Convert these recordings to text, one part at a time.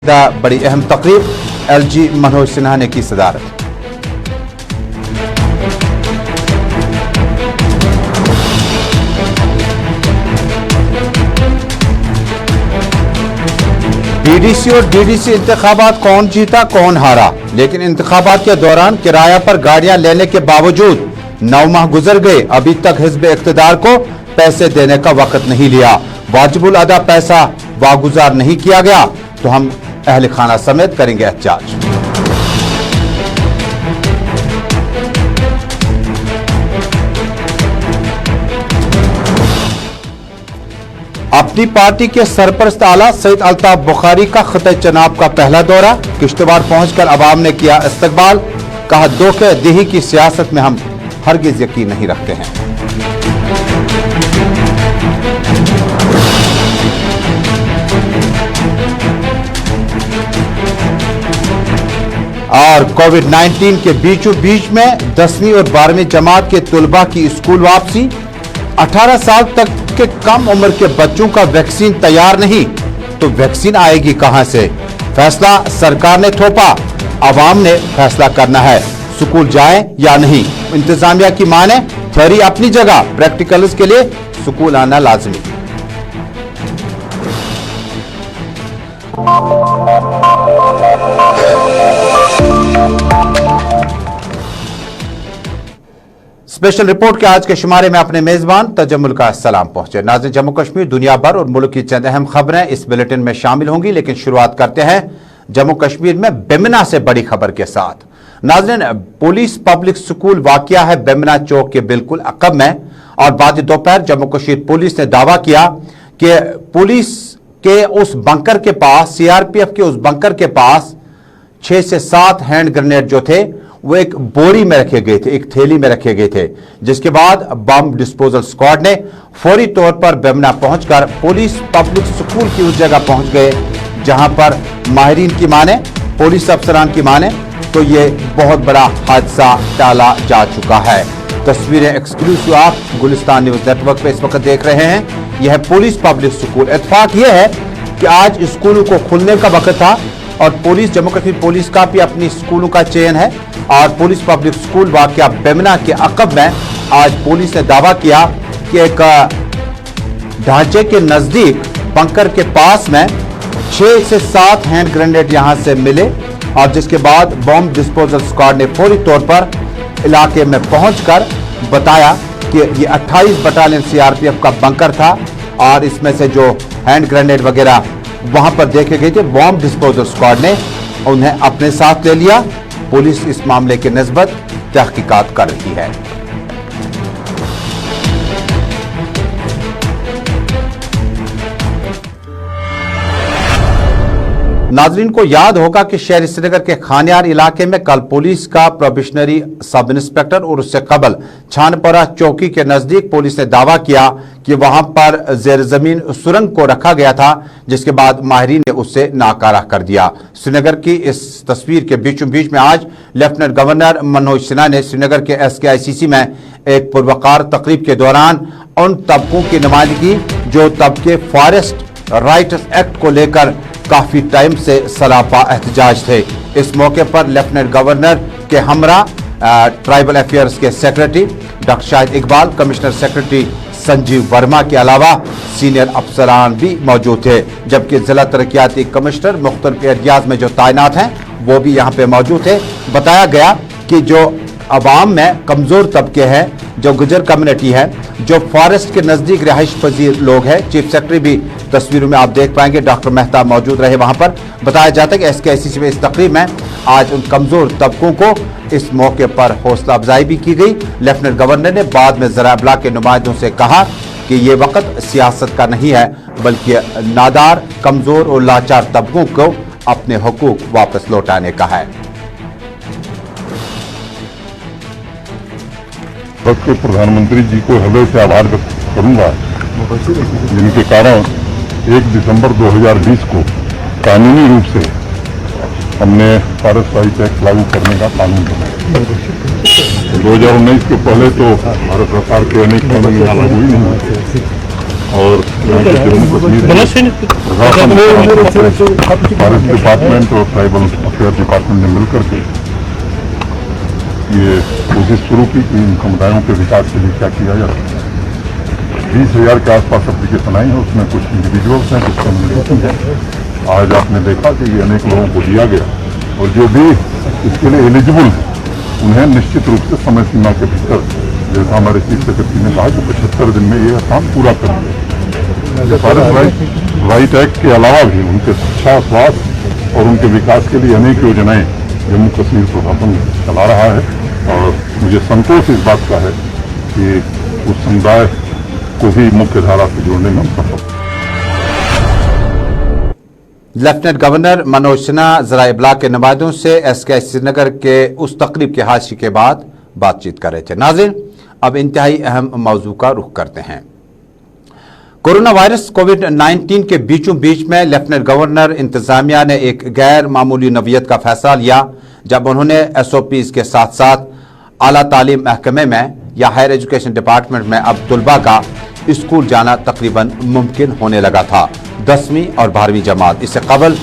बड़ी अहम तकरीब LG मनोज सिन्हा ने की सदारत। BDC और DDC इंतखाबात कौन जीता कौन हारा, लेकिन इंतखाबात के दौरान किराया पर गाड़ियां लेने के बावजूद 9 माह गुजर गए, अभी तक हिज़्ब इक़्तिदार को पैसे देने का वक्त नहीं लिया। वाजिबुल अदा पैसा वागुजार नहीं किया गया तो हम अहल खाना समेत करेंगे एहतजाज। अपनी पार्टी के सरपरस्त आला सईद अल्ताफ बुखारी का ख़ुत चनाब का पहला दौरा, किश्तवाड़ पहुंचकर अवाम ने किया इस्तकबाल। कहा धोखे देही की सियासत में हम हरगिज यकीन नहीं रखते हैं। और कोविड-19 के बीचों बीच में 10वीं और 12वीं जमात के तुलबा की स्कूल वापसी। 18 साल तक के कम उम्र के बच्चों का वैक्सीन तैयार नहीं तो वैक्सीन आएगी कहां से? फैसला सरकार ने थोपा, अवाम ने फैसला करना है स्कूल जाएं या नहीं। इंतजामिया की माने थ्योरी अपनी जगह, प्रैक्टिकल्स के लिए स्कूल आना लाजमी। स्पेशल रिपोर्ट के आज के शुमारे में अपने मेजबान तजम्मुल का सलाम पहुंचे। नाज़रीन, जम्मू कश्मीर, दुनिया भर और मुल्क की चंद अहम खबरें इस बुलेटिन में शामिल होंगी, लेकिन शुरुआत करते हैं जम्मू कश्मीर में बेमना से बड़ी खबर के साथ। नाज़रीन, पुलिस पब्लिक स्कूल वाक़या है बेमना चौक के बिल्कुल अक़ब में, और बाद दोपहर जम्मू कश्मीर पुलिस ने दावा किया कि पुलिस के उस बंकर के पास, CRPF के उस बंकर के पास 6 से 7 हैंड ग्रेनेड जो थे वो एक बोरी में रखे गए थे, एक थैली में रखे गए थे, जिसके बाद बम डिस्पोजल स्क्वाड ने फौरी तौर पर बेमना पहुंचकर पुलिस पब्लिक स्कूल की उस जगह पहुंच गए जहां पर माहिरीन की माने, पुलिस अफसरान की माने तो ये बहुत बड़ा हादसा टाला जा चुका है। तस्वीरें एक्सक्लूसिव आप गुलिस्तान न्यूज नेटवर्क पे इस वक्त देख रहे हैं। यह है पुलिस पब्लिक स्कूल। इत्तेफाक यह है कि आज स्कूलों को खुलने का वक्त था और पुलिस, जम्मू कश्मीर पुलिस का भी अपनी स्कूलों का चयन है, और पुलिस पब्लिक स्कूल वाक़या बेमना के अक़ब में आज पुलिस ने दावा किया कि एक ढांचे के नजदीक बंकर के पास में 6 से 7 हैंड ग्रेनेड यहां से मिले, और जिसके बाद बम डिस्पोजल स्क्वाड ने फौरी तौर पर इलाके में पहुंचकर बताया कि ये 28 बटालियन CRPF का बंकर था, और इसमें से जो हैंड ग्रेनेड वगैरह वहां पर देखे गए थे, बम डिस्पोजल स्क्वाड ने उन्हें अपने साथ ले लिया। पुलिस इस मामले के निस्बत तहकीकात कर रही है। नाजरीन को याद होगा कि शहर श्रीनगर के खानियार इलाके में कल पुलिस का प्रोबेशनरी सब इंस्पेक्टर और उससे कबल छानपोरा चौकी के नजदीक पुलिस ने दावा किया कि वहां पर जेर जमीन सुरंग को रखा गया था, जिसके बाद माहिरीन ने उससे नाकारा कर दिया। श्रीनगर की इस तस्वीर के बीचों बीच में आज लेफ्टिनेंट गवर्नर मनोज सिन्हा ने श्रीनगर के SKICC में एक पुरवकार तकरीब के दौरान उन तबकों की नुमाइंदगी जो तबके फॉरेस्ट राइट्स एक्ट को लेकर काफी टाइम से सरापा एहतजाज थे। इस मौके पर लेफ्टिनेंट गवर्नर के हमरा ट्राइबल अफेयर्स के secretary doctor Shahid Iqbal, commissioner secretary Sanjeev Verma के अलावा सीनियर अफसरान भी मौजूद थे, जबकि जिला तरक्याती कमिश्नर मुख्तलिफ एरियाज में जो तैनात हैं वो भी यहाँ पे मौजूद थे। बताया गया कि जो अवाम में कमजोर तबके हैं, जो गुजर कम्युनिटी है, जो फॉरेस्ट के नजदीक रिहाइश पजीर लोग हैं, चीफ सेक्रेटरी भी तस्वीरों में आप देख पाएंगे, डॉक्टर मेहता मौजूद रहे वहां पर। बताया जाता है कि SKICC में इस तकरीब में आज उन कमजोर तबकों को इस मौके पर हौसला अफजाई भी की गई। लेफ्टिनेंट गवर्नर ने बाद में ज़रा इब्लाग के नुमाइंदों से कहा कि ये वक्त सियासत का नहीं है, बल्कि नादार, कमजोर और लाचार तबकों को अपने हुकूक वापस लौटाने का है। प्रधानमंत्री जी को हृदय से आभार व्यक्त करूंगा, जिनके कारण 1 दिसंबर 2020 को कानूनी रूप से हमने फॉरेस्ट राइट एक्ट लागू करने का कानून बनाया। 2019 के पहले तो भारत सरकार के अनेक कानून लागू ही नहीं हुए, और यहाँ के जम्मू कश्मीर फॉरेस्ट डिपार्टमेंट और ट्राइबल अफेयर डिपार्टमेंट ने मिलकर के ये कोशिश शुरू की कि इन समुदायों के विकास के लिए क्या किया जा सकता है। 20,000 के आसपास एप्लीकेशन आई है, उसमें कुछ इंडिविजुअल्स हैं, कुछ कम्युनिटी है। आज आपने देखा कि ये अनेक लोगों को दिया गया और जो भी इसके लिए एलिजिबल है उन्हें निश्चित रूप से समय सीमा के भीतर, जैसा हमारे चीफ सेक्रेटरी ने कहा कि 75 दिन में ये काम पूरा कर लिया। फॉरेस्ट राइट एक्ट के अलावा भी उनके शिक्षा, स्वास्थ्य और उनके विकास के लिए अनेक योजनाएं जम्मू कश्मीर प्रशासन चला रहा है और मुझे संतोष इस बात का है कि उस समुदाय को भी मुख्य धारा से जोड़ने में हम सफल। लेफ्टिनेंट गवर्नर मनोज सिन्हा जरा इब्लाग के नुमाइंदों से एसके श्रीनगर के उस तकरीब के हादसे के बाद बातचीत कर रहे थे। नाज़रीन, अब इंतहाई अहम मौजू का रुख करते हैं। कोरोना वायरस कोविड-19 के बीचों बीच में लेफ्टिनेंट गवर्नर इंतजामिया ने एक गैर मामूली नवीयत का फैसला लिया जब उन्होंने SOPs के साथ साथ आला तालीम महकमे में या हायर एजुकेशन डिपार्टमेंट में अब तलबा का स्कूल जाना तकरीबन मुमकिन होने लगा था। 10वीं और 12वीं जमात, इससे कबल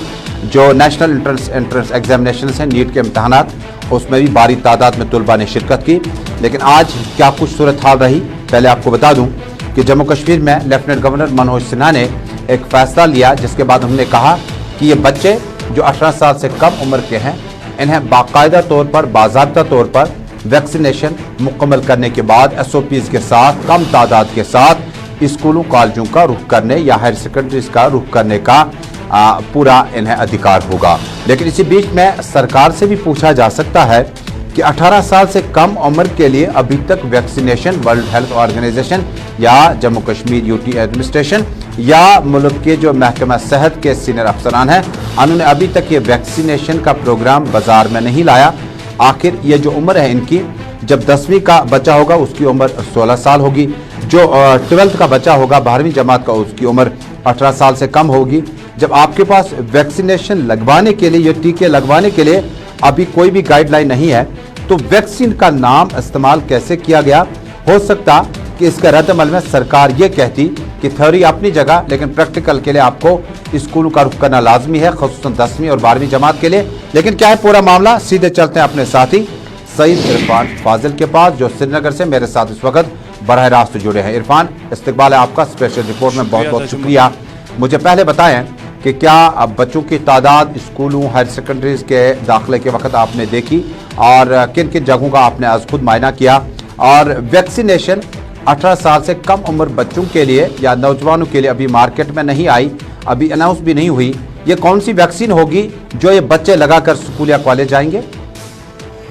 जो नेशनल एंट्रेंस एग्जामिनेशन हैं, नीट के इम्तहानात, उसमें भी भारी तादाद में तलबा ने शिरकत की। लेकिन आज क्या कुछ सूरत हाल रही, पहले आपको बता दूं कि जम्मू कश्मीर में लेफ्टिनेंट गवर्नर मनोज सिन्हा ने एक फैसला लिया जिसके बाद उन्होंने कहा कि ये बच्चे जो 18 साल से कम उम्र के हैं, इन्हें बाकायदा तौर पर, बाज़ाब्ता तौर पर वैक्सीनेशन मुकम्मल करने के बाद SOPs के साथ कम तादाद के साथ स्कूलों कॉलेजों का रुख करने या हायर सेकेंडरीज का रुख करने का पूरा इन्हें अधिकार होगा। लेकिन इसी बीच में सरकार से भी पूछा जा सकता है कि 18 साल से कम उम्र के लिए अभी तक वैक्सीनेशन वर्ल्ड हेल्थ ऑर्गेनाइजेशन या जम्मू कश्मीर UT एडमिनिस्ट्रेशन या मुल्क के जो महकमा सेहत के सीनियर अफसरान हैं, उन्होंने अभी तक ये वैक्सीनेशन का प्रोग्राम बाजार में नहीं लाया। आखिर ये जो उम्र है इनकी, जब 10वीं का बच्चा होगा उसकी उम्र 16 साल होगी, जो 12th का बच्चा होगा 12वीं जमात का उसकी उम्र 18 साल से कम होगी। जब आपके पास वैक्सीनेशन लगवाने के लिए, ये टीके लगवाने के लिए अभी कोई भी गाइडलाइन नहीं है, तो वैक्सीन का नाम इस्तेमाल कैसे किया गया? हो सकता कि इसका रद्द-अमल में सरकार ये कहती कि थ्योरी अपनी जगह, लेकिन प्रैक्टिकल के लिए आपको स्कूलों का रुख करना लाजमी है, ख़ुसूसन 10वीं और 12वीं जमात के लिए। लेकिन क्या है पूरा मामला, सीधे चलते हैं अपने साथी सईद इरफान फाजिल के पास, जो श्रीनगर से मेरे साथ इस वक्त बराह रास्त जुड़े हैं। इरफान, इस्तकबाल है आपका स्पेशल रिपोर्ट में, बहुत बहुत शुक्रिया। मुझे पहले बताएं कि क्या अब बच्चों की तादाद स्कूलों, हायर सेकेंडरीज के दाखिले के वक्त आपने देखी और किन किन जगहों का आपने आज खुद मायना किया, और वैक्सीनेशन 18 साल से कम उम्र बच्चों के लिए या नौजवानों के लिए अभी मार्केट में नहीं आई, अभी अनाउंस भी नहीं हुई, ये कौन सी वैक्सीन होगी जो ये बच्चे लगाकर स्कूल या कॉलेज जाएंगे?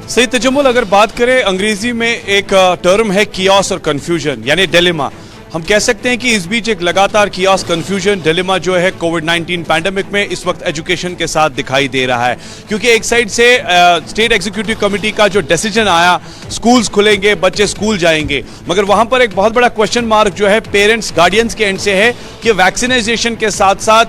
सही तजम्मुल, अगर बात करें अंग्रेजी में एक टर्म है कियास और कंफ्यूजन, यानी डिलेमा। हम कह सकते हैं कि इस बीच एक लगातार कियास, कंफ्यूजन, डिलेमा जो है कोविड-19 पैंडेमिक में इस वक्त एजुकेशन के साथ दिखाई दे रहा है। क्योंकि एक साइड से स्टेट एग्जीक्यूटिव कमेटी का जो डिसीजन आया, स्कूल्स खुलेंगे, बच्चे स्कूल जाएंगे, मगर वहां पर एक बहुत बड़ा क्वेश्चन मार्क जो है पेरेंट्स, गार्डियंस के एंड से है कि वैक्सीनेशन के साथ साथ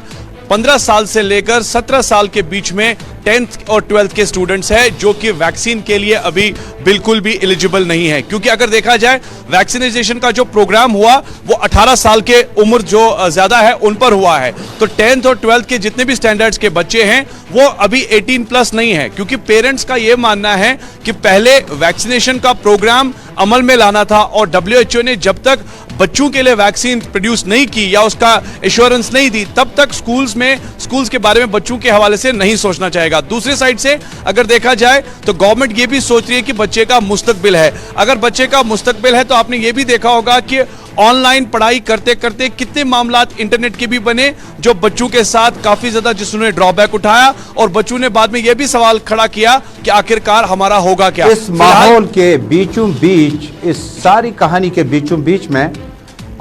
15 साल से लेकर 17 साल के बीच में 10th और 12th के स्टूडेंट्स हैं जो कि वैक्सीन के लिए अभी बिल्कुल भी एलिजिबल नहीं है। क्योंकि अगर देखा जाए वैक्सीनेशन का जो प्रोग्राम हुआ वो 18 साल के उम्र जो ज्यादा है उन पर हुआ है, तो 10th और 12th के जितने भी स्टैंडर्ड्स के बच्चे हैं वो अभी 18+ नहीं है। क्योंकि पेरेंट्स का ये मानना है कि पहले वैक्सीनेशन का प्रोग्राम अमल में लाना था और WHO ने जब तक बच्चों के लिए वैक्सीन प्रोड्यूस नहीं की या उसका एश्योरेंस नहीं दी, तब तक स्कूल्स के बारे में बच्चों के हवाले से नहीं सोचना चाहेगा। दूसरी साइड से अगर देखा जाए तो गवर्नमेंट ये भी सोच रही है कि बच्चे का मुस्तकबिल है। अगर बच्चे का मुस्तकबिल है तो आपने ये भी देखा होगा कि ऑनलाइन पढ़ाई करते करते कितने मामलात इंटरनेट के भी बने जो बच्चों के साथ काफी ज्यादा जिसने ड्रॉबैक उठाया, और बच्चों ने बाद में यह भी सवाल खड़ा किया कि आखिरकार हमारा होगा क्या। इस माहौल के बीचों बीच, इस सारी कहानी के बीचों बीच में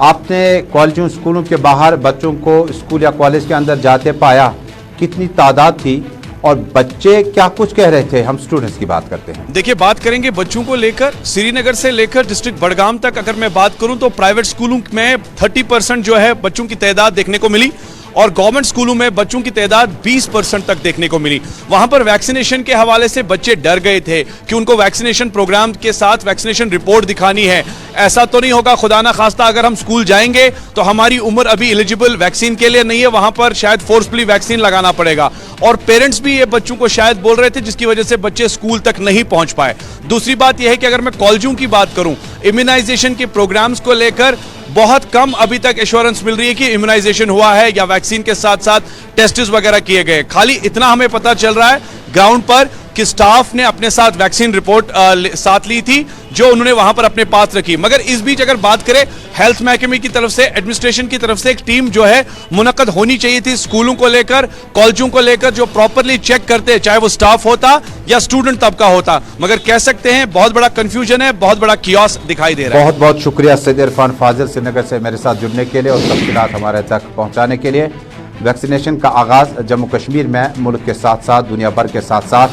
आपने कॉलेजों, स्कूलों के बाहर बच्चों को स्कूल या कॉलेज के अंदर जाते पाया, कितनी तादाद थी और बच्चे क्या कुछ कह रहे थे? हम स्टूडेंट्स की बात करते हैं। देखिए, बात करेंगे बच्चों को लेकर, श्रीनगर से लेकर डिस्ट्रिक्ट बड़गाम तक अगर मैं बात करूं तो प्राइवेट स्कूलों में 30% जो है बच्चों की तादाद देखने को मिली, اور گورنمنٹ اسکولوں میں بچوں کی تعداد 20% تک دیکھنے کو ملی. وہاں پر ویکسینیشن کے حوالے سے بچے ڈر گئے تھے کہ ان کو ویکسینیشن پروگرام کے ساتھ ویکسینیشن رپورٹ دکھانی ہے. ایسا تو نہیں ہوگا خدا نہ خواستہ اگر ہم اسکول جائیں گے تو ہماری عمر ابھی ایلیجیبل ویکسین کے لیے نہیں ہے, وہاں پر شاید فورسفلی ویکسین لگانا پڑے گا. اور پیرنٹس بھی یہ بچوں کو شاید بول رہے تھے جس کی وجہ سے بچے اسکول تک نہیں پہنچ پائے. دوسری بات یہ ہے کہ اگر میں کالجوں کی بات کروں, امیونائزیشن کے پروگرامز کو لے کر بہت کم ابھی تک ایشورنس مل رہی ہے کہ امیونائزیشن ہوا ہے یا ویکسین کے ساتھ ساتھ ٹیسٹز وغیرہ کیے گئے. خالی اتنا ہمیں پتا چل رہا ہے گراؤنڈ پر کہ سٹاف نے اپنے ساتھ ویکسین رپورٹ ساتھ لی تھی جو انہوں نے وہاں پر اپنے پاس رکھی. مگر اس بیچ اگر بات کریں ہیلتھ محکمے کی طرف سے, ایڈمنسٹریشن کی طرف سے ایک ٹیم جو ہے منعقد ہونی چاہیے تھی اسکولوں کو لے کر, کالجوں کو لے کر, جو پراپرلی چیک کرتے, چاہے وہ سٹاف ہوتا یا اسٹوڈنٹ طبقہ ہوتا. مگر کہہ سکتے ہیں بہت بڑا کنفیوژن ہے, بہت بڑا کیوس دکھائی دے رہا ہے. بہت بہت شکریہ سید عرفان فاضل سری نگر سے میرے ساتھ جڑنے کے لیے اور تفصیلات ہمارے تک پہنچانے کے لیے. ویکسینیشن کا آغاز جموں کشمیر میں ملک کے ساتھ ساتھ دنیا بھر کے ساتھ ساتھ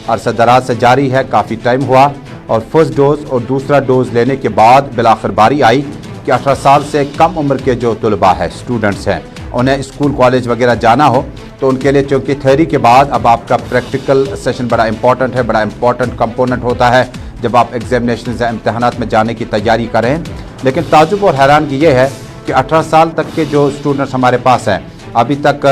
عرصہ دراز سے جاری ہے. کافی ٹائم ہوا اور فرسٹ ڈوز اور دوسرا ڈوز لینے کے بعد بالآخر باری آئی کہ 18 سال سے کم عمر کے جو طلباء ہیں, اسٹوڈنٹس ہیں, انہیں اسکول کالج وغیرہ جانا ہو تو ان کے لیے چونکہ تھیوری کے بعد اب آپ کا پریکٹیکل سیشن بڑا امپورٹنٹ ہے, بڑا امپورٹنٹ کمپوننٹ ہوتا ہے جب آپ ایگزامینیشن یا امتحانات میں جانے کی تیاری کریں. لیکن تعجب اور حیرانگی یہ ہے کہ 18 سال تک کے جو اسٹوڈنٹس ہمارے پاس ہیں, ابھی تک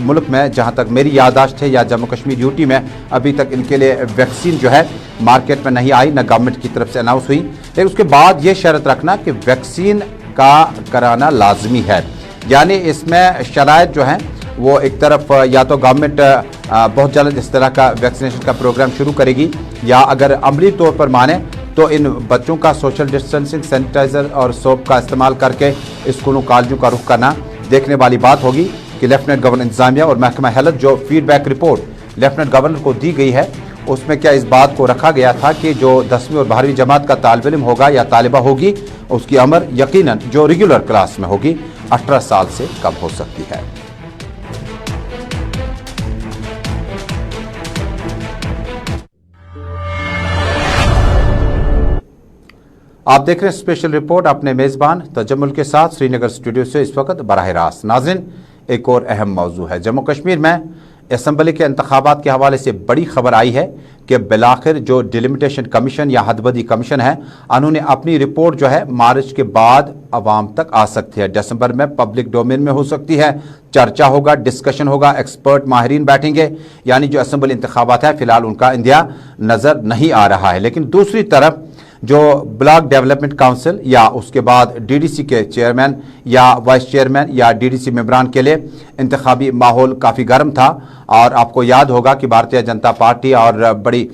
ملک میں جہاں تک میری یادداشت ہے یا جموں کشمیر یوٹی میں ابھی تک ان کے لیے ویکسین جو ہے مارکیٹ میں نہیں آئی, نہ گورنمنٹ کی طرف سے اناؤنس ہوئی. لیکن اس کے بعد یہ شرط رکھنا کہ ویکسین کا کرانا لازمی ہے. یعنی اس میں شرائط جو ہیں وہ ایک طرف یا تو گورنمنٹ بہت جلد اس طرح کا ویکسینیشن کا پروگرام شروع کرے گی, یا اگر عملی طور پر مانے تو ان بچوں کا سوشل ڈسٹینسنگ, سینیٹائزر اور سوپ کا استعمال کر کے اسکولوں کالجوں کا رخ کرنا دیکھنے والی بات ہوگی کہ لیفٹننٹ گورنر انتظامیہ اور محکمہ ہیلتھ جو feedback report lieutenant governor کو دی گئی ہے اس میں کیا اس بات کو رکھا گیا تھا کہ جو 10ویں اور 12ویں جماعت کا طالب علم ہوگا یا طالبہ ہوگی اس کی عمر یقیناً جو ریگولر کلاس میں ہوگی 18 سال سے کم ہو سکتی ہے. آپ دیکھ رہے ہیں اسپیشل رپورٹ اپنے میزبان تجمل کے ساتھ سری نگر اسٹوڈیو سے اس وقت براہ راست. ناظرین, ایک اور اہم موضوع ہے. جموں کشمیر میں اسمبلی کے انتخابات کے حوالے سے بڑی خبر آئی ہے کہ بالآخر جو ڈیلیمیٹیشن کمیشن یا حد بدی کمیشن ہے انہوں نے اپنی رپورٹ جو ہے مارچ کے بعد عوام تک آ سکتی ہے, دسمبر میں پبلک ڈومین میں ہو سکتی ہے. چرچا ہوگا, ڈسکشن ہوگا, ایکسپرٹ ماہرین بیٹھیں گے. یعنی جو اسمبلی انتخابات ہے فی الحال ان کا اندیا نظر نہیں آ رہا ہے. لیکن دوسری طرف جو بلاک ڈیولپمنٹ کونسل یا اس کے بعد ڈی ڈی سی کے چیئرمین یا وائس چیئرمین یا ڈی ڈی سی ممبران کے لیے انتخابی ماحول کافی گرم تھا. اور آپ کو یاد ہوگا کہ بھارتیہ جنتا پارٹی اور بڑی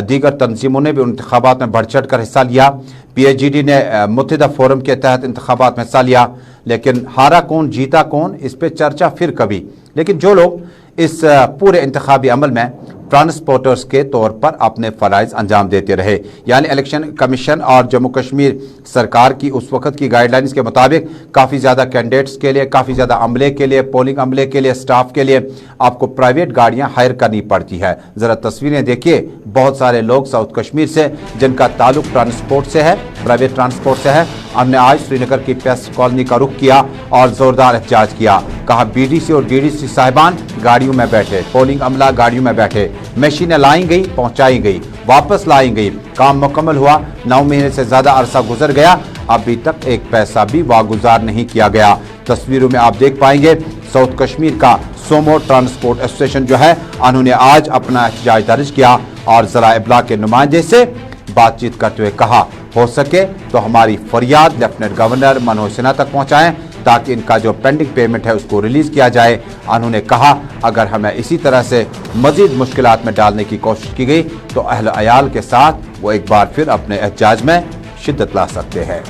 دیگر تنظیموں نے بھی انتخابات میں بڑھ چڑھ کر حصہ لیا. پی ایچ ڈی نے متحدہ فورم کے تحت انتخابات میں حصہ لیا. لیکن ہارا کون جیتا کون اس پہ چرچا پھر کبھی. لیکن جو لوگ اس پورے انتخابی عمل میں ٹرانسپورٹرز کے طور پر اپنے فرائض انجام دیتے رہے, یعنی الیکشن کمیشن اور جموں کشمیر سرکار کی اس وقت کی گائیڈ لائنز کے مطابق کافی زیادہ کینڈیڈیٹس کے لیے, کافی زیادہ عملے کے لیے, پولنگ عملے کے لیے, سٹاف کے لیے آپ کو پرائیویٹ گاڑیاں ہائر کرنی پڑتی ہے. ذرا تصویریں دیکھیے, بہت سارے لوگ ساؤتھ کشمیر سے جن کا تعلق ٹرانسپورٹ سے ہے, پرائیویٹ ٹرانسپورٹ سے ہے, ہم نے آج سری نگر کی پیسٹ کالونی کا رخ کیا اور زوردار احتجاج کیا. کہا بی ڈی سی اور ڈی ڈی سی صاحبان گاڑیوں میں بیٹھے, پولنگ عملہ گاڑیوں میں بیٹھے, مشینیں لائیں گئی, پہنچائی گئی, واپس لائیں گئی, کام مکمل ہوا, 9 مہینے سے زیادہ عرصہ گزر گیا, ابھی تک ایک پیسہ بھی واگزار نہیں کیا گیا. تصویروں میں آپ دیکھ پائیں گے ساؤتھ کشمیر کا سومو ٹرانسپورٹ ایسوسیشن جو ہے انہوں نے آج اپنا احتجاج درج کیا اور ذرائع ابلاغ کے نمائندے سے بات چیت کرتے ہوئے کہا ہو سکے تو ہماری فریاد لیفٹننٹ گورنر منوج سنہا تک پہنچائیں تاکہ ان کا جو پینڈنگ پیمنٹ ہے اس کو ریلیز کیا جائے. انہوں نے کہا اگر ہمیں اسی طرح سے مزید مشکلات میں ڈالنے کی کوشش کی گئی تو اہل عیال کے ساتھ وہ ایک بار پھر اپنے احتجاج میں شدت لا سکتے ہیں.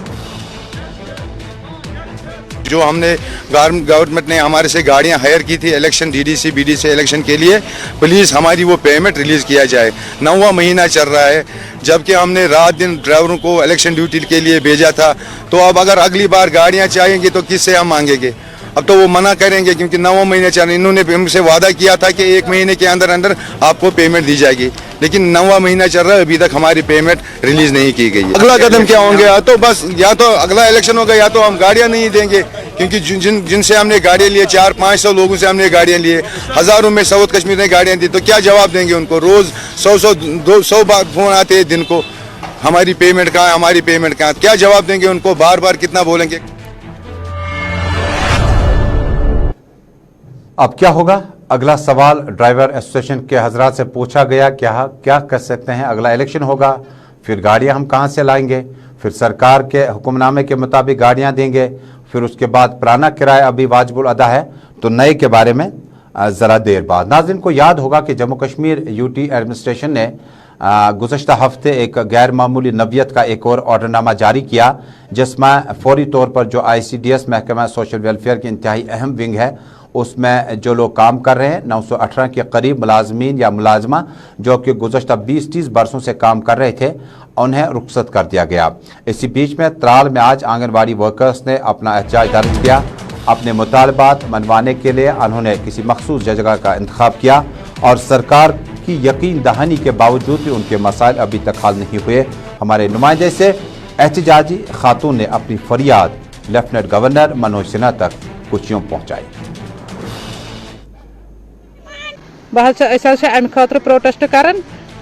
جو ہم نے گورنمنٹ نے ہمارے سے گاڑیاں ہائر کی تھی election D D C B D C election کے لیے, پلیز ہماری وہ پیمنٹ ریلیز کیا جائے. 9واں مہینہ چل رہا ہے جبکہ ہم نے رات دن ڈرائیوروں کو الیکشن ڈیوٹی کے لیے بھیجا تھا. تو اب اگر اگلی بار گاڑیاں چاہیں گے تو کس سے ہم مانگیں گے؟ اب تو وہ منع کریں گے کیونکہ 9واں مہینہ چل رہا ہے. انہوں نے ہم سے وعدہ کیا تھا کہ 1 مہینے کے اندر اندر آپ کو پیمنٹ دی جائے گی, लेकिन 9वां महीना चल रहा है, अभी तक हमारी पेमेंट रिलीज नहीं की गई है। अगला कदम क्या होंगे? या तो अगला इलेक्शन होगा या तो हम गाड़ियां नहीं देंगे, क्योंकि जिनसे हमने गाड़ियां लिए 400-500 लोगों से हमने गाड़ियां लिए, हजारों में साउथ कश्मीर ने गाड़ियां दी, तो क्या जवाब देंगे उनको? रोज 100 बार फोन आते हैं दिन को, हमारी पेमेंट कहाँ है, हमारी पेमेंट कहाँ? क्या जवाब देंगे उनको? बार बार कितना बोलेंगे? अब क्या होगा? अगला सवाल ड्राइवर एसोसिएशन के हजरात से पूछा गया, क्या कर सकते हैं? अगला इलेक्शन होगा, फिर गाड़ियां हम कहां से लाएंगे? फिर सरकार के हुक्मनामे के मुताबिक गाड़ियां देंगे, फिर उसके बाद पुराना किराया अभी वाजिबुल अदा है, तो नए के बारे में ज़रा देर बाद। नाज़रीन को याद होगा कि जम्मू कश्मीर यूटी एडमिनिस्ट्रेशन ने गुज़श्ता हफ्ते एक गैर मामूली नवियत का एक और ऑर्डरनामा जारी किया, जिसमें फौरी तौर पर जो ICDS महकमा सोशल वेलफेयर की इंतहाई अहम विंग है, उसमें जो लोग काम कर रहे हैं 918 के करीब मुलाजमीन या मुलाजमा जो कि गुज़श्ता 20-30 बरसों से काम कर रहे थे, उन्हें रुखसत कर दिया गया। इसी बीच में त्राल में आज आंगनबाड़ी वर्कर्स ने अपना एहतजाज दर्ज किया। अपने मुतालबात मनवाने के लिए उन्होंने किसी मखसूस जगह का इंतखाब किया और सरकार की यकीन दहानी के बावजूद भी उनके मसाइल अभी तक हल नहीं हुए। हमारे नुमाइंदे से एहतजाजी खातून ने अपनी फरियाद लेफ्टिनेंट गवर्नर मनोज सिन्हा तक कुछ यूं पहुंचाई। अमि खतर प्रोटेस्ट कर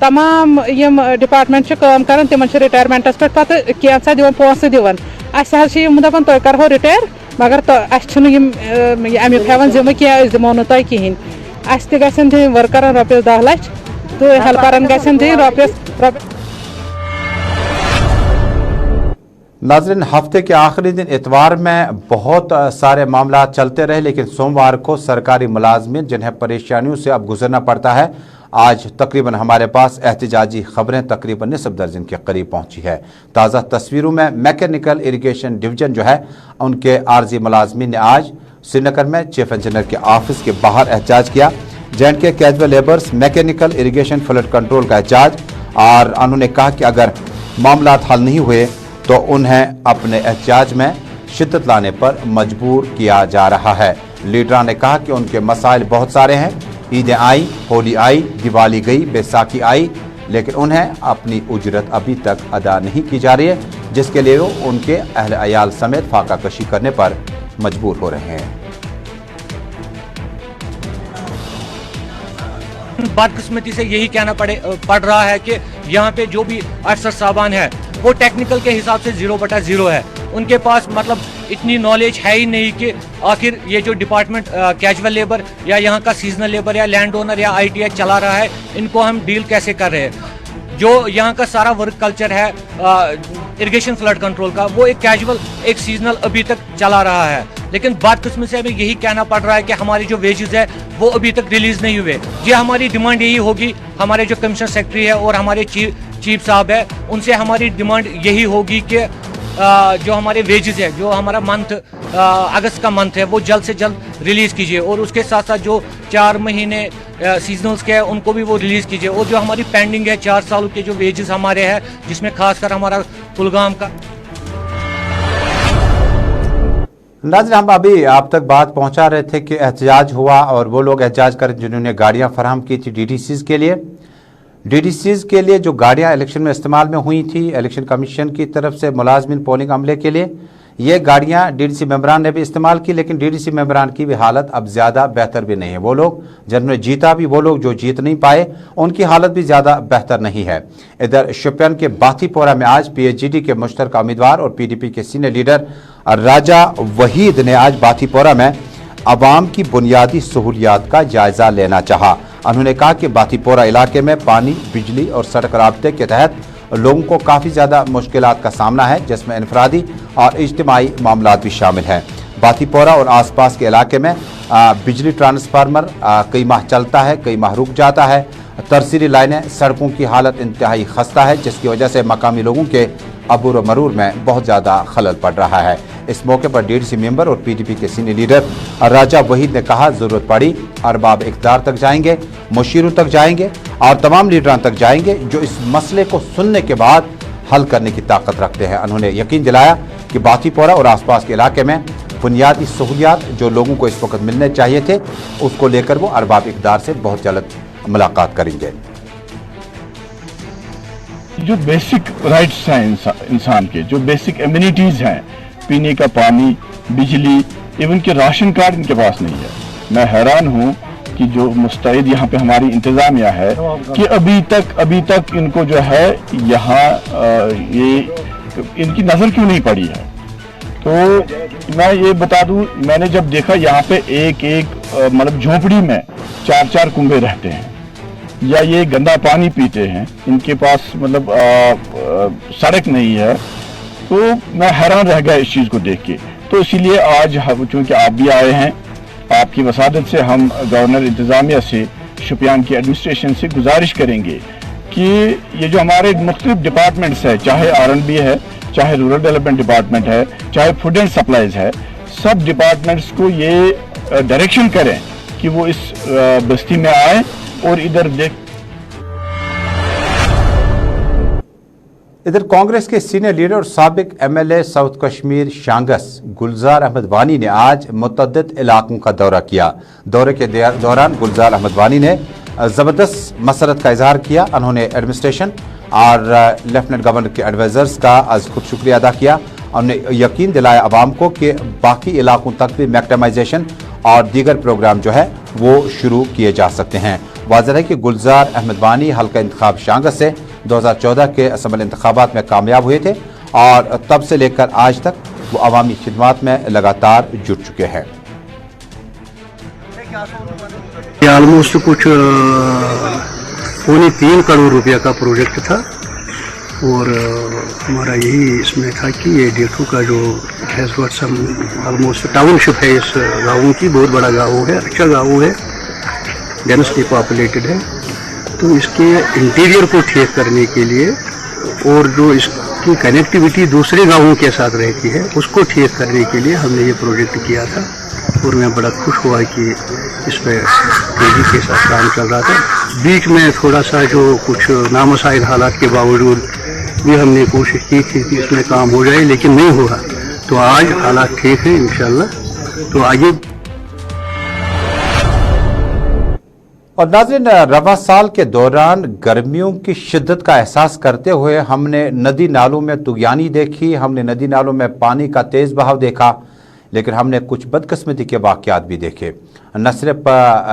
तमाम यम डिपार्टमेंट काम कर तिमन रिटायरमेंटस पे पत कैसा दिवन पोस दिवन दपान तुम करो रिटायर मगर अमुक हेवन जिम्मे क्या दिमो नु तुम कहें दिन वर्कर रॉपियस 10 लाख तो हेल्परन गन दिन रॉपियस। नाज़रीन, हफ्ते के आखिरी दिन इतवार में बहुत सारे मामला चलते रहे, लेकिन सोमवार को सरकारी मुलाजमीन जिन्हें परेशानियों से अब गुजरना पड़ता है, आज तकरीबन हमारे पास एहतजाजी खबरें तकरीबन निसफ दर्जन के करीब पहुंची है। ताज़ा तस्वीरों में मैकेनिकल इरिगेशन डिवीजन जो है उनके आर्जी मुलाजमीन ने आज श्रीनगर में चीफ इंजीनियर के ऑफिस के बाहर एहतजाज किया। J&K casual labours mechanical irrigation flood control का एहतजाज, और उन्होंने कहा कि अगर मामला हल नहीं हुए तो उन्हें अपने एहतजाज में शिद्दत लाने पर मजबूर किया जा रहा है। लीडरान ने कहा कि उनके मसाइल बहुत सारे हैं, ईदें आई, होली आई, दिवाली गई, बैसाखी आई, लेकिन उन्हें अपनी उजरत अभी तक अदा नहीं की जा रही है, जिसके लिए वो उनके अहल अयाल समेत फाका कशी करने पर मजबूर हो रहे हैं। बदकिस्मती से यही कहना पड़ रहा है कि यहाँ पे जो भी अफसर साहबान है वो टेक्निकल के हिसाब से 0/0 है। उनके पास मतलब इतनी नॉलेज है ही नहीं कि आखिर ये जो डिपार्टमेंट कैजुअल लेबर या यहाँ का सीजनल लेबर या लैंड ओनर या ITI चला रहा है, इनको हम डील कैसे कर रहे हैं। जो यहाँ का सारा वर्क कल्चर है इरिगेशन फ्लड कंट्रोल का, वो एक कैजुअल एक सीजनल अभी तक चला रहा है, लेकिन बदकिस्मती से हमें यही कहना पड़ रहा है कि हमारी जो वेजेस है वो अभी तक रिलीज नहीं हुए। ये हमारी डिमांड यही होगी, हमारे जो कमिश्नर सेक्रेटरी है और हमारे चीफ साहब है, उनसे हमारी डिमांड यही होगी कि जो हमारे वेजेस है, जो हमारा मंथ अगस्त का मंथ है, वो जल्द से जल्द रिलीज कीजिए, और उसके साथ साथ जो 4 महीने सीजनल्स के हैं उनको भी वो रिलीज कीजिए, और जो हमारी पेंडिंग है 4 साल के जो वेजेस हमारे हैं, जिसमें खासकर हमारा कुलगाम का। नाज़रीन, हम अभी आप तक बात पहुंचा रहे थे कि एहतजाज हुआ और वो लोग एहतजाज कर जिन्होंने गाड़ियां फराहम की थी DDCs के लिए। DDCs के लिए जो गाड़ियां इलेक्शन में इस्तेमाल में हुई थी इलेक्शन कमीशन की तरफ से मुलाजमिन पोलिंग अमले के लिए, ये गाड़ियां DDC मेंबरान ने भी इस्तेमाल की, लेकिन DDC मेंबरान की भी हालत अब ज़्यादा बेहतर भी नहीं है। वो लोग जिन्होंने जीता भी, वो लोग जो जीत नहीं पाए, उनकी हालत भी ज़्यादा बेहतर नहीं है। इधर शोपियान के बाथीपोरा में आज PHGD के मुश्तरका उम्मीदवार और PDP के सीनियर लीडर राजा वहीद ने आज बाथीपोरा में अवाम की बुनियादी सहूलियात का जायजा लेना चाहा। उन्होंने कहा कि बाथीपोरा इलाके में पानी, बिजली और सड़क राब्ते के तहत लोगों को काफ़ी ज़्यादा मुश्किलात का सामना है, जिसमें इनफरादी और इज्तिमाई मामलात भी शामिल हैं। बाथीपोरा और आसपास के इलाके में बिजली ट्रांसफार्मर कई माह चलता है, कई माह रुक जाता है। तरसीरी लाइनें, सड़कों की हालत इंतहाई खस्ता है, जिसकी वजह से मकामी लोगों के अबूर व मरूर में बहुत ज़्यादा खलल पड़ रहा है। इस मौके पर DDC मेंबर और PDP के सीनियर लीडर राजा वहीद ने कहा, ज़रूरत पड़ी अरबाब इक़्तिदार तक जाएंगे, मुशीरों तक जाएंगे और तमाम लीडरान तक जाएंगे जो इस मसले को सुनने के बाद हल करने की ताकत रखते हैं। उन्होंने यकीन दिलाया कि बाथीपोरा और आसपास के इलाके में बुनियादी सहूलियात जो लोगों को इस वक्त मिलने चाहिए थे, उसको लेकर वो अरबाब इक़्तिदार से बहुत जल्द मुलाकात करेंगे। जो बेसिक राइट्स हैं इंसान के, जो बेसिक एमिनिटीज हैं, पीने का पानी, बिजली, इवन के राशन कार्ड इनके पास नहीं है। मैं हैरान हूँ कि जो मुस्तैद यहाँ पे हमारी इंतजामिया है कि अभी तक इनको जो है यहाँ ये इनकी नज़र क्यों नहीं पड़ी है। तो मैं ये बता दूं, मैंने जब देखा यहाँ पे एक मतलब झोपड़ी में 4 कुंबे रहते हैं, या ये गंदा पानी पीते हैं, इनके पास मतलब सड़क नहीं है, तो मैं हैरान रह गया इस चीज़ को देख के। तो इसीलिए आज चूँकि आप भी आए हैं, आपकी वसादत से हम गवर्नर इंतज़ामिया से, शुपियान की एडमिनिस्ट्रेशन से गुजारिश करेंगे कि ये जो हमारे मुख्तलिफ डिपार्टमेंट्स है, चाहे R&B है, चाहे रूरल डेवलपमेंट डिपार्टमेंट है, चाहे फूड एंड सप्लाईज है, सब डिपार्टमेंट्स को ये डायरेक्शन करें कि वो इस बस्ती में आए और इधर देख। इधर कांग्रेस के सीनियर लीडर और साबिक MLA साउथ कश्मीर शांगस गुलजार अहमद वानी ने आज मुतअद्दिद इलाकों का दौरा किया। दौरे के दौरान गुलजार अहमद वानी ने ज़बरदस्त मसरत का इजहार किया। उन्होंने एडमिनिस्ट्रेशन और लेफ्टिनेंट गवर्नर के एडवाइजर्स का आज खुद शुक्रिया अदा किया। उन्होंने यकीन दिलाया आवाम को कि बाकी इलाकों तक भी मैक्टिमाइजेशन और दीगर प्रोग्राम जो है वो शुरू किए जा सकते हैं। वाज़ेह है कि गुलजार अहमद वानी हल्का इंतखाब शांगस से 2014 के असम्बली इंतखाबात में कामयाब हुए थे और तब से लेकर आज तक वो अवामी खिदमत में लगातार जुट चुके हैं। ऑलमोस्ट कुछ 3.25 करोड़ रुपया का प्रोजेक्ट था और हमारा यही इसमें था कि ये डेठू का जो has got some almost township है इस गाँव की, बहुत बड़ा गाँव है, अच्छा गाँव है, डेंसली पॉपुलेटेड है। तो इसके इंटीरियर को ठीक करने के लिए और जो इसकी कनेक्टिविटी दूसरे गाँवों के साथ रहती है उसको ठीक करने के लिए हमने ये प्रोजेक्ट किया था और मैं बड़ा खुश हुआ कि इस पर तेजी के साथ काम चल रहा था। बीच में थोड़ा सा जो कुछ नामुसाइद हालात के बावजूद भी हमने कोशिश की थी कि इसमें काम हो जाए, लेकिन नहीं हुआ। तो आज हालात ठीक हैं इंशाल्लाह। तो आगे और नाज़रीन, रवा साल के दौरान गर्मियों की शिद्दत का एहसास करते हुए हमने नदी नालों में तुगयानी देखी, हमने नदी नालों में पानी का तेज़ बहाव देखा, लेकिन हमने कुछ बदकिस्मती के वाक़यात भी देखे। न सिर्फ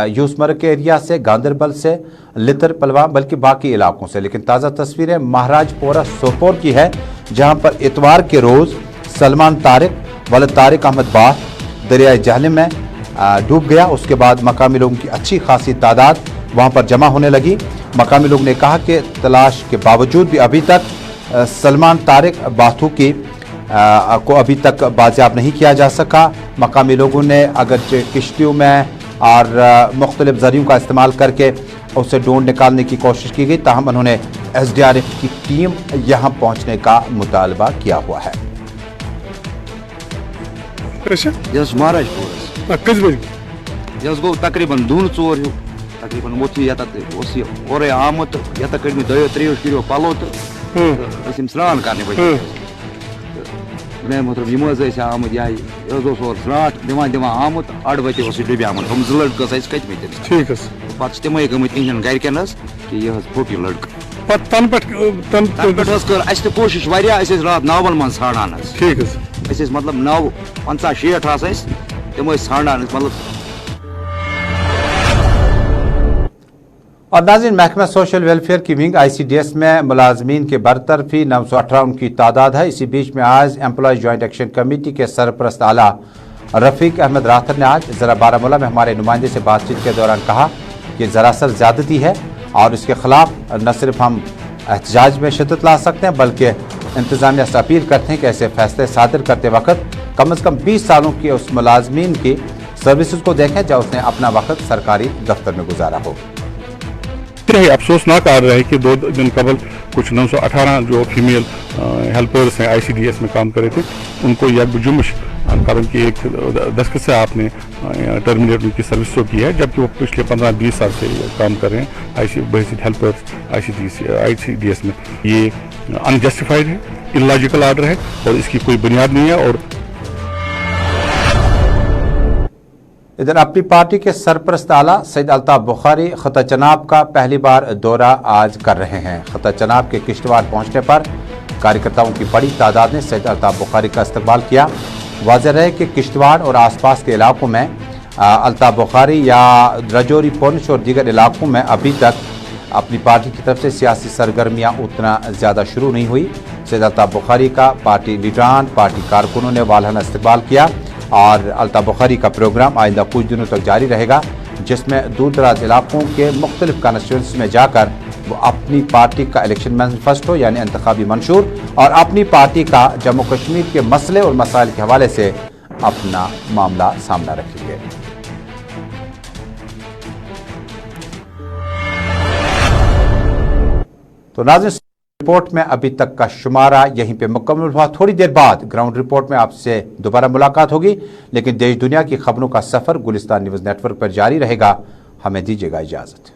यूसमर के एरिया से, गांदरबल से, लितर पलवान, बल्कि बाकी इलाकों से। लेकिन ताज़ा तस्वीरें महाराजपुरा सोपोर की है, जहाँ पर इतवार के रोज़ सलमान तारिक वलद तारिक अहमद बाथ दरियाए जहलम में डूब गया। उसके बाद मकामी लोगों की अच्छी खासी तादाद वहाँ पर जमा होने लगी। मकामी लोग ने कहा कि तलाश के बावजूद भी अभी तक सलमान तारिक बाथू की को अभी तक बाजियाब नहीं किया जा सका। मकामी लोगों ने अगरचे किश्तियों में और मुख्तलिफ ज़रियों का इस्तेमाल करके उसे ढूंढ निकालने की कोशिश की गई, ताहम उन्होंने SDRF की टीम यहाँ पहुँचने का मुतालबा किया हुआ है। गो तकरीबन 2-4 तकरीबन वो आमुत ये कड़म 2-3 पलो तो स्नान करने मैं मतलब यम आमुत या स्राट दिवान आमुत 8 बजे डुबे आमुत हम 2 लड़क कतम पे तमें गमत इन गरकन कि यह फोट यह लड़क कर कोशिश रात नावन मन ाड़ान मतलब 9-50-60 तम ाड़ान मतलब। और नाज़रीन, महकमा सोशल वेलफेयर की विंग ICDS में मुलाजमीन के बरतरफी 918 उनकी तादाद है। इसी बीच में आज एम्प्लॉय जॉइंट एक्शन कमेटी के सरपरस्त आला रफ़ीक अहमद राथर ने आज ज़रा बारामूला में हमारे नुमाइंदे से बातचीत के दौरान कहा कि ज़रासर ज़्यादती है और इसके ख़िलाफ़ न सिर्फ हम एहतजाज में शिद्दत ला सकते हैं, बल्कि इंतज़ामिया से अपील करते हैं कि ऐसे फैसले सादिर करते वक्त कम से कम 20 सालों के उस मुलाजमीन की सर्विसेज को देखें जब उसने अपना वक्त सरकारी दफ्तर में गुजारा हो। अफसोसनाक आ रहा है कि 2 दिन कबल कुछ 918 जो फीमेल हेल्पर्स हैं ICDS में काम कर रहे थे, उनको यह जुम्श कारण की एक दस्तखत से आपने टर्मिनेट उनकी सर्विस तो की है, जबकि वो पिछले 15-20 साल से काम कर रहे हैं बेसिक हेल्पर्स ICDS में। ये अनजस्टिफाइड है, इलॉजिकल आर्डर है और इसकी कोई बुनियाद नहीं है। और इधर अपनी पार्टी के सरपरस्त आला सैयद अल्ताफ बुखारी खता चनाब का पहली बार दौरा आज कर रहे हैं। खता चनाब के किश्तवाड़ पहुंचने पर कार्यकर्ताओं की बड़ी तादाद ने सैयद अल्ताफ बुखारी का इस्तकबाल किया। वाज़ेह रहे कि किश्तवाड़ और आसपास के इलाकों में अल्ताफ बुखारी या रजौरी पुंछ और दीगर इलाकों में अभी तक अपनी पार्टी की तरफ से सियासी सरगर्मियां उतना ज़्यादा शुरू नहीं हुई। सैयद अल्ताफ बुखारी का पार्टी लीडरान, पार्टी कारकुनों ने वालहाना इस्तकबाल किया और अल्ताफ बुखारी का प्रोग्राम आइंदा कुछ दिनों तक जारी रहेगा, जिसमें दूर दराज इलाकों के मुख्तलिफ कॉन्स्टिट्यूंसी में जाकर वो अपनी पार्टी का इलेक्शन मैनिफेस्टो यानी इंतखाबी मंशूर और अपनी पार्टी का जम्मू कश्मीर के मसले और मसाइल के हवाले से अपना मामला सामना रखेंगे। तो नाज़रीन, रिपोर्ट में अभी तक का शुमारा यहीं पे मुकम्मल हुआ। थोड़ी देर बाद ग्राउंड रिपोर्ट में आपसे दोबारा मुलाकात होगी, लेकिन देश दुनिया की खबरों का सफर गुलिस्तान न्यूज़ नेटवर्क पर जारी रहेगा। हमें दीजिएगा इजाजत।